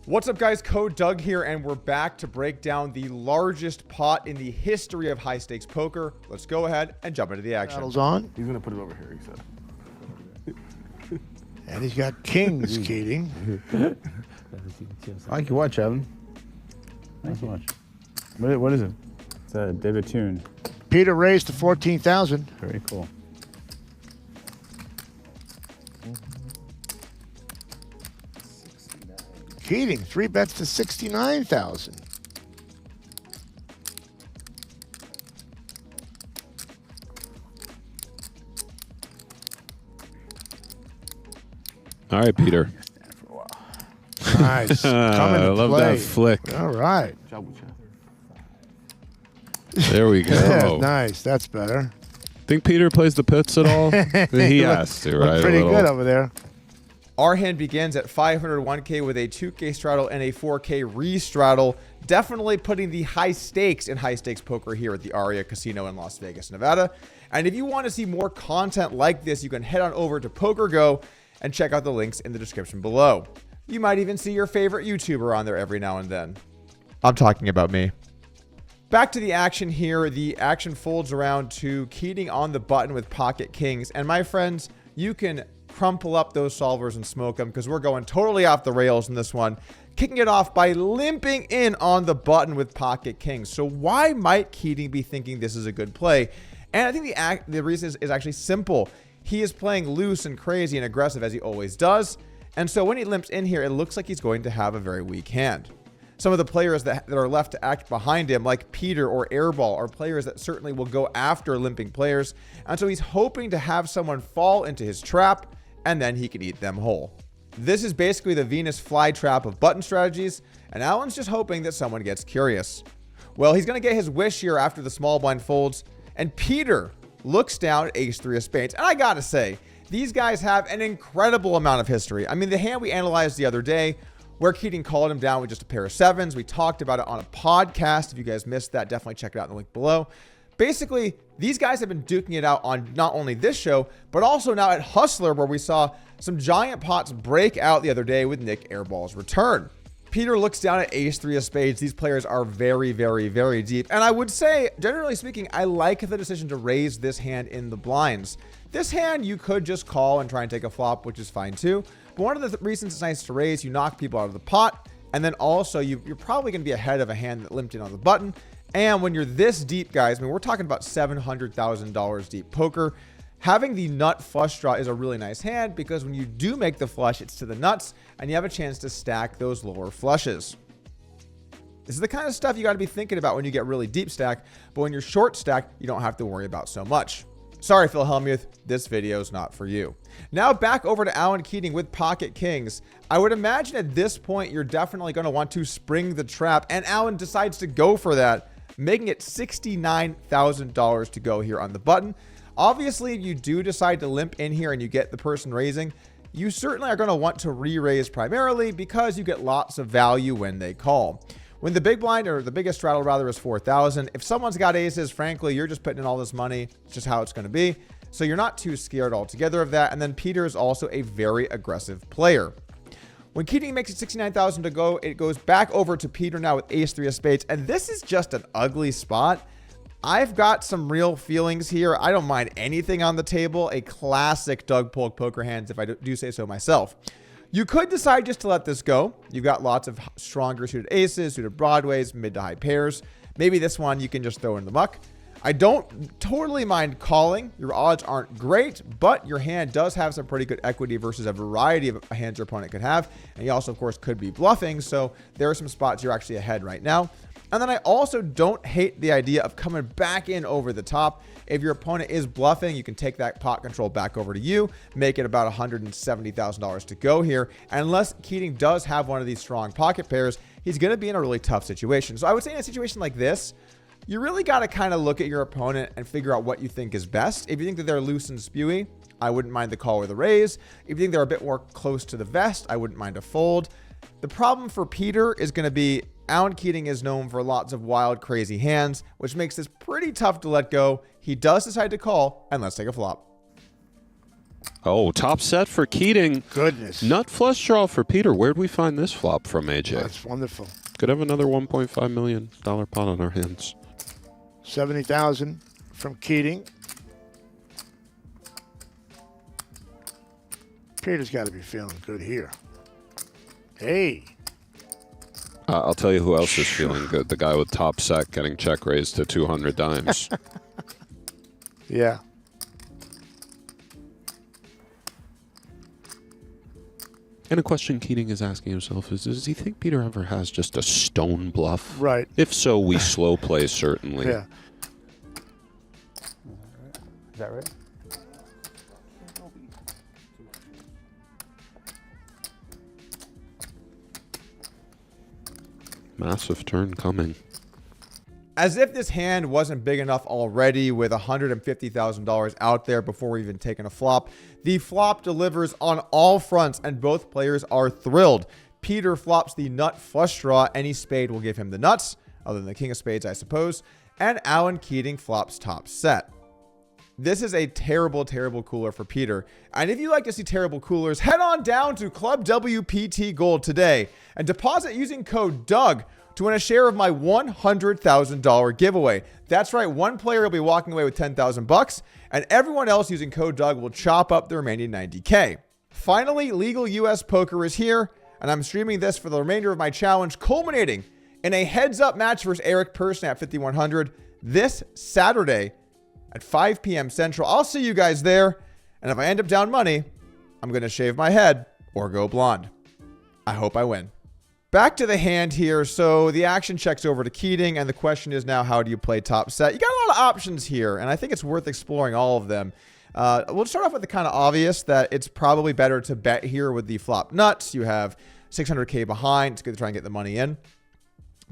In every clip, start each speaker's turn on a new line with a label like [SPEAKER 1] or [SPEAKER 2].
[SPEAKER 1] What's up, guys? Code Doug here, and we're back to break down the largest pot in the history of high-stakes poker. Let's go ahead and jump into the action.
[SPEAKER 2] Battle's on.
[SPEAKER 3] He's gonna put it over here, he said.
[SPEAKER 2] And he's got kings, Keating.
[SPEAKER 4] I like your watch, Evan. Nice watch. What is it?
[SPEAKER 3] It's a David Tune.
[SPEAKER 2] Peter raised to 14,000.
[SPEAKER 4] Very cool.
[SPEAKER 2] Keating, 3 bets to 69,000.
[SPEAKER 5] All right, Peter.
[SPEAKER 2] Nice. Coming
[SPEAKER 5] I
[SPEAKER 2] to
[SPEAKER 5] love
[SPEAKER 2] play.
[SPEAKER 5] that flick.
[SPEAKER 2] All right.
[SPEAKER 5] There we go.
[SPEAKER 2] Yeah, nice. That's better.
[SPEAKER 5] Think Peter plays the pits at all? He has to, right?
[SPEAKER 2] Pretty good over there.
[SPEAKER 1] Our hand begins at 501K with a 2K straddle and a 4K re-straddle. Definitely putting the high stakes in high stakes poker here at the Aria Casino in Las Vegas, Nevada. And if you want to see more content like this, you can head on over to PokerGo and check out the links in the description below. You might even see your favorite YouTuber on there every now and then. I'm talking about me. Back to the action here. The action folds around to Keating on the button with pocket kings. And my friends, you can crumple up those solvers and smoke them because we're going totally off the rails in this one. Kicking it off by limping in on the button with pocket kings. So why might Keating be thinking this is a good play? And I think the reason is actually simple. He is playing loose and crazy and aggressive as he always does. And so when he limps in here, it looks like he's going to have a very weak hand. Some of the players that are left to act behind him, like Peter or Airball, are players that certainly will go after limping players. And so he's hoping to have someone fall into his trap, and then he can eat them whole. This is basically the Venus flytrap of button strategies, and Alan's just hoping that someone gets curious. Well, he's going to get his wish here after the small blind folds, and Peter looks down at ace-3 of spades. And I gotta say, these guys have an incredible amount of history. I mean, the hand we analyzed the other day, where Keating called him down with just a pair of sevens. We talked about it on a podcast. If you guys missed that, definitely check it out in the link below. Basically, these guys have been duking it out on not only this show, but also now at Hustler, where we saw some giant pots break out the other day with Nick Airball's return. Peter looks down at ace-3 of spades. These players are very, very, very deep. And I would say, generally speaking, I like the decision to raise this hand in the blinds. This hand, you could just call and try and take a flop, which is fine too. But one of the reasons it's nice to raise, you knock people out of the pot. And then also, you're probably going to be ahead of a hand that limped in on the button. And when you're this deep, guys, I mean, we're talking about $700,000 deep poker. Having the nut flush draw is a really nice hand because when you do make the flush, it's to the nuts and you have a chance to stack those lower flushes. This is the kind of stuff you got to be thinking about when you get really deep stack, but when you're short stack, you don't have to worry about so much. Sorry, Phil Hellmuth, this video is not for you. Now back over to Alan Keating with pocket kings. I would imagine at this point, you're definitely going to want to spring the trap, and Alan decides to go for that, making it $69,000 to go here on the button. Obviously, if you do decide to limp in here and you get the person raising, you certainly are going to want to re-raise primarily because you get lots of value when they call. When the big blind, or the biggest straddle rather, is 4,000, if someone's got aces, frankly, you're just putting in all this money. It's just how it's going to be. So you're not too scared altogether of that. And then Peter is also a very aggressive player. When Keating makes it 69,000 to go, it goes back over to Peter now with ace-3 of spades. And this is just an ugly spot. I've got some real feelings here. I don't mind anything on the table. A classic Doug Polk poker hands, if I do say so myself. You could decide just to let this go. You've got lots of stronger suited aces, suited broadways, mid to high pairs. Maybe this one you can just throw in the muck. I don't totally mind calling. Your odds aren't great, but your hand does have some pretty good equity versus a variety of hands your opponent could have. And you also, of course, could be bluffing. So there are some spots you're actually ahead right now. And then I also don't hate the idea of coming back in over the top. If your opponent is bluffing, you can take that pot control back over to you, make it about $170,000 to go here. And unless Keating does have one of these strong pocket pairs, he's going to be in a really tough situation. So I would say in a situation like this, you really got to kind of look at your opponent and figure out what you think is best. If you think that they're loose and spewy, I wouldn't mind the call or the raise. If you think they're a bit more close to the vest, I wouldn't mind a fold. The problem for Peter is going to be Alan Keating is known for lots of wild, crazy hands, which makes this pretty tough to let go. He does decide to call, and let's take a flop.
[SPEAKER 5] Oh, top set for Keating.
[SPEAKER 2] Goodness.
[SPEAKER 5] Nut flush draw for Peter. Where'd we find this flop from, AJ?
[SPEAKER 2] That's wonderful.
[SPEAKER 5] Could have another $1.5 million pot on our hands.
[SPEAKER 2] 70,000 from Keating. Peter's got to be feeling good here. Hey.
[SPEAKER 5] I'll tell you who else is feeling good. The guy with top set getting check raised to 200 dimes.
[SPEAKER 2] Yeah.
[SPEAKER 5] And a question Keating is asking himself is, does he think Peter ever has just a stone bluff?
[SPEAKER 2] Right.
[SPEAKER 5] If so, we slow play, certainly.
[SPEAKER 2] Yeah.
[SPEAKER 4] Is that right?
[SPEAKER 5] Massive turn coming.
[SPEAKER 1] As if this hand wasn't big enough already with $150,000 out there before we're even taking a flop, the flop delivers on all fronts and both players are thrilled. Peter flops the nut flush draw. Any spade will give him the nuts, other than the king of spades, I suppose. And Alan Keating flops top set. This is a terrible, terrible cooler for Peter. And if you like to see terrible coolers, head on down to Club WPT Gold today and deposit using code DOUG to win a share of my $100,000 giveaway. That's right, one player will be walking away with $10,000, and everyone else using code DOUG will chop up the remaining $90K. Finally, legal US poker is here, and I'm streaming this for the remainder of my challenge, culminating in a heads-up match versus Eric Persson at 5,100 this Saturday at 5 p.m. Central. I'll see you guys there, and if I end up down money, I'm going to shave my head or go blonde. I hope I win. Back to the hand here. So the action checks over to Keating, and the question is now, how do you play top set? You got a lot of options here, and I think it's worth exploring all of them. We'll start off with the kind of obvious that it's probably better to bet here with the flop nuts. You have 600K behind. It's good to try and get the money in.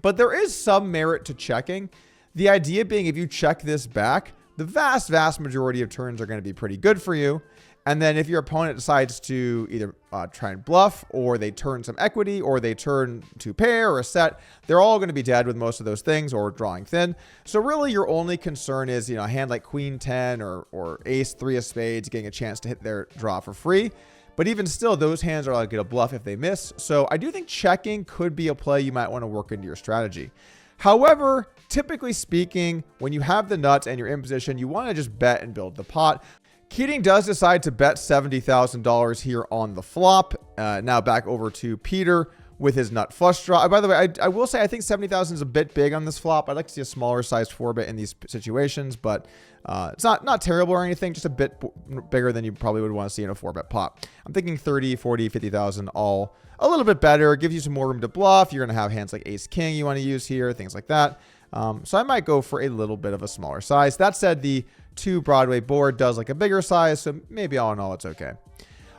[SPEAKER 1] But there is some merit to checking. The idea being, if you check this back, the vast, vast majority of turns are going to be pretty good for you. And then if your opponent decides to either try and bluff, or they turn some equity, or they turn to pair or a set, they're all going to be dead with most of those things, or drawing thin. So really your only concern is, a hand like Queen 10 or Ace 3 of spades getting a chance to hit their draw for free. But even still, those hands are like a bluff if they miss. So I do think checking could be a play you might want to work into your strategy. However, typically speaking, when you have the nuts and you're in position, you want to just bet and build the pot. Keating does decide to bet $70,000 here on the flop. Now back over to Peter with his nut flush draw. By the way, I will say I think 70,000 is a bit big on this flop. I'd like to see a smaller sized 4-bet in these situations, but it's not terrible or anything, just a bit bigger than you probably would want to see in a 4-bet pot. I'm thinking 30, 40, 50,000, all a little bit better. It gives you some more room to bluff. You're going to have hands like Ace King you want to use here, things like that. So I might go for a little bit of a smaller size. That said, the 2 Broadway board does like a bigger size, so maybe all in all it's okay.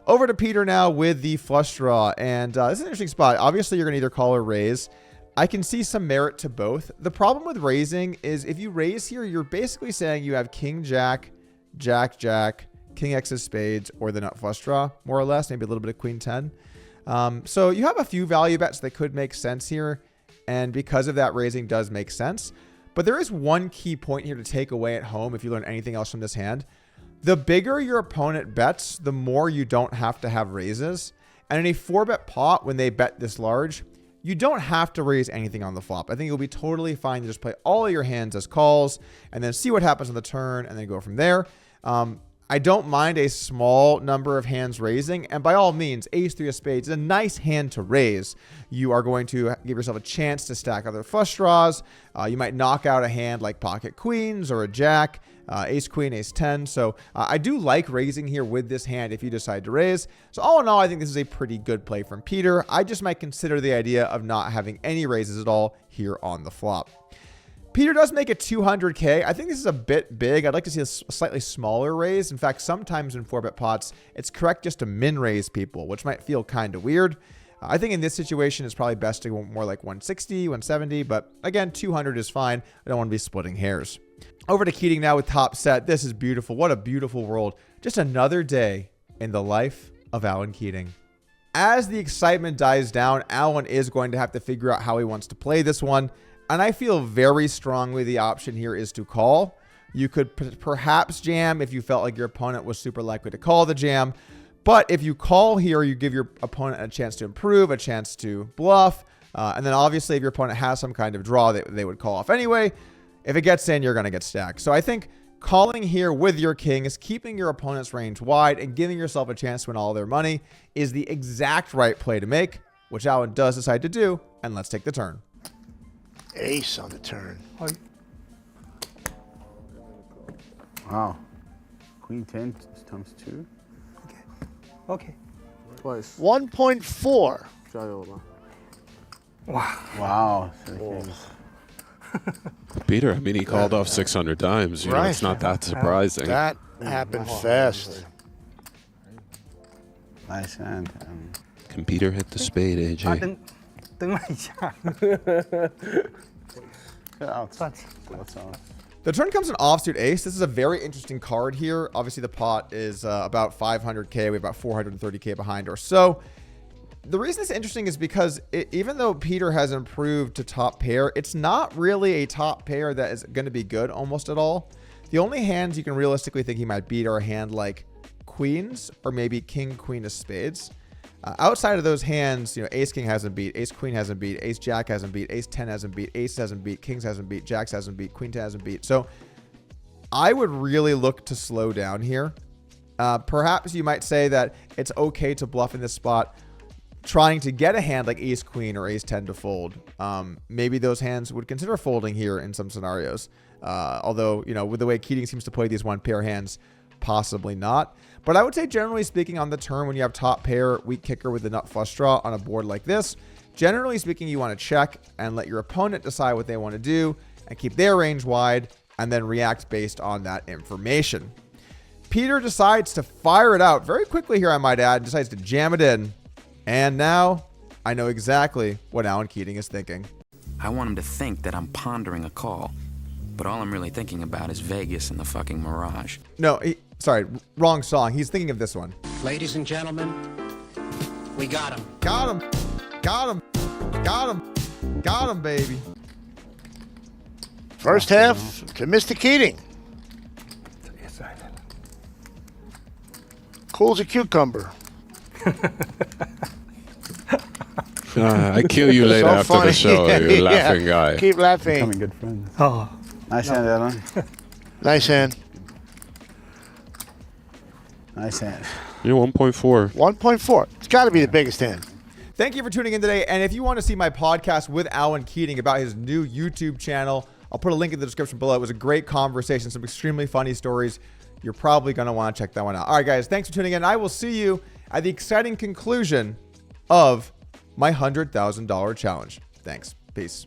[SPEAKER 1] Over to Peter now with the flush draw, and this is an interesting spot. Obviously, you're going to either call or raise. I can see some merit to both. The problem with raising is if you raise here, you're basically saying you have King Jack, Jack Jack, King X of spades, or the nut flush draw, more or less, maybe a little bit of Queen 10. So you have a few value bets that could make sense here, and because of that, raising does make sense. But there is one key point here to take away at home if you learn anything else from this hand. The bigger your opponent bets, the more you don't have to have raises. And in a 4-bet pot, when they bet this large, you don't have to raise anything on the flop. I think you'll be totally fine to just play all of your hands as calls and then see what happens on the turn and then go from there. I don't mind a small number of hands raising, and by all means, Ace 3 of spades is a nice hand to raise. You are going to give yourself a chance to stack other flush draws. You might knock out a hand like pocket queens or a jack, Ace Queen, Ace 10. So I do like raising here with this hand if you decide to raise. So all in all, I think this is a pretty good play from Peter. I just might consider the idea of not having any raises at all here on the flop. Peter does make it 200K. I think this is a bit big. I'd like to see a slightly smaller raise. In fact, sometimes in 4-bet pots, it's correct just to min raise people, which might feel kind of weird. I think in this situation, it's probably best to go more like 160, 170. But again, 200 is fine. I don't want to be splitting hairs. Over to Keating now with top set. This is beautiful. What a beautiful world. Just another day in the life of Alan Keating. As the excitement dies down, Alan is going to have to figure out how he wants to play this one. And I feel very strongly the option here is to call. You could perhaps jam if you felt like your opponent was super likely to call the jam. But if you call here, you give your opponent a chance to improve, a chance to bluff. And then obviously if your opponent has some kind of draw, they would call off anyway. If it gets in, you're going to get stacked. So I think calling here with your kings, keeping your opponent's range wide, and giving yourself a chance to win all their money is the exact right play to make, which Alan does decide to do. And let's take the turn.
[SPEAKER 2] Ace on the turn.
[SPEAKER 4] Wow. Queen 10 times 2.
[SPEAKER 6] Okay.
[SPEAKER 7] Twice.
[SPEAKER 2] 1.4.
[SPEAKER 4] Wow.
[SPEAKER 5] Peter, I mean, he called off 600 dimes. You know, it's not that surprising.
[SPEAKER 2] That happened fast.
[SPEAKER 4] Nice hand.
[SPEAKER 5] Can Peter hit the spade,
[SPEAKER 6] 他
[SPEAKER 5] AJ?
[SPEAKER 6] 蹬了一下，
[SPEAKER 4] Get out.
[SPEAKER 6] 算
[SPEAKER 4] What's out?
[SPEAKER 1] The turn comes an offsuit ace. This is a very interesting card here. Obviously, the pot is about 500K. We have about 430K behind or so. The reason it's interesting is because even though Peter has improved to top pair, it's not really a top pair that is going to be good almost at all. The only hands you can realistically think he might beat are a hand like queens or maybe king, queen of spades. Outside of those hands, you know, ace king hasn't beat, ace queen hasn't beat, ace jack hasn't beat, ace 10 hasn't beat, ace hasn't beat, kings hasn't beat, jacks hasn't beat, queen 10 hasn't beat. So I would really look to slow down here. Perhaps you might say that it's okay to bluff in this spot, trying to get a hand like ace queen or ace 10 to fold. Maybe those hands would consider folding here in some scenarios. Although, you know, with the way Keating seems to play these one pair hands, possibly not. But I would say generally speaking on the turn, when you have top pair, weak kicker with the nut flush draw on a board like this, generally speaking, you want to check and let your opponent decide what they want to do and keep their range wide and then react based on that information. Peter decides to fire it out very quickly here, I might add, decides to jam it in. And now I know exactly what Alan Keating is thinking.
[SPEAKER 8] I want him to think that I'm pondering a call, but all I'm really thinking about is Vegas and the fucking Mirage.
[SPEAKER 1] No, sorry, wrong song. He's thinking of this one.
[SPEAKER 9] Ladies and gentlemen, we got him.
[SPEAKER 1] Got him. Got him. Got him. Got him, baby.
[SPEAKER 2] First half to Mr. Keating. Cool as a cucumber.
[SPEAKER 5] I kill you later
[SPEAKER 2] So
[SPEAKER 5] after
[SPEAKER 2] funny.
[SPEAKER 5] the show, you laughing
[SPEAKER 2] Yeah.
[SPEAKER 5] guy.
[SPEAKER 2] Keep laughing.
[SPEAKER 4] Becoming good friends.
[SPEAKER 6] 哦，
[SPEAKER 4] Nice hand, Alan.
[SPEAKER 2] Nice hand.
[SPEAKER 4] Nice hand.
[SPEAKER 5] You're 1.4.
[SPEAKER 2] 1.4. It's got to be the biggest hand.
[SPEAKER 1] Thank you for tuning in today. And if you want to see my podcast with Alan Keating about his new YouTube channel, I'll put a link in the description below. It was a great conversation, some extremely funny stories. You're probably going to want to check that one out. All right, guys, thanks for tuning in. I will see you at the exciting conclusion of my $100,000 challenge. Thanks. Peace.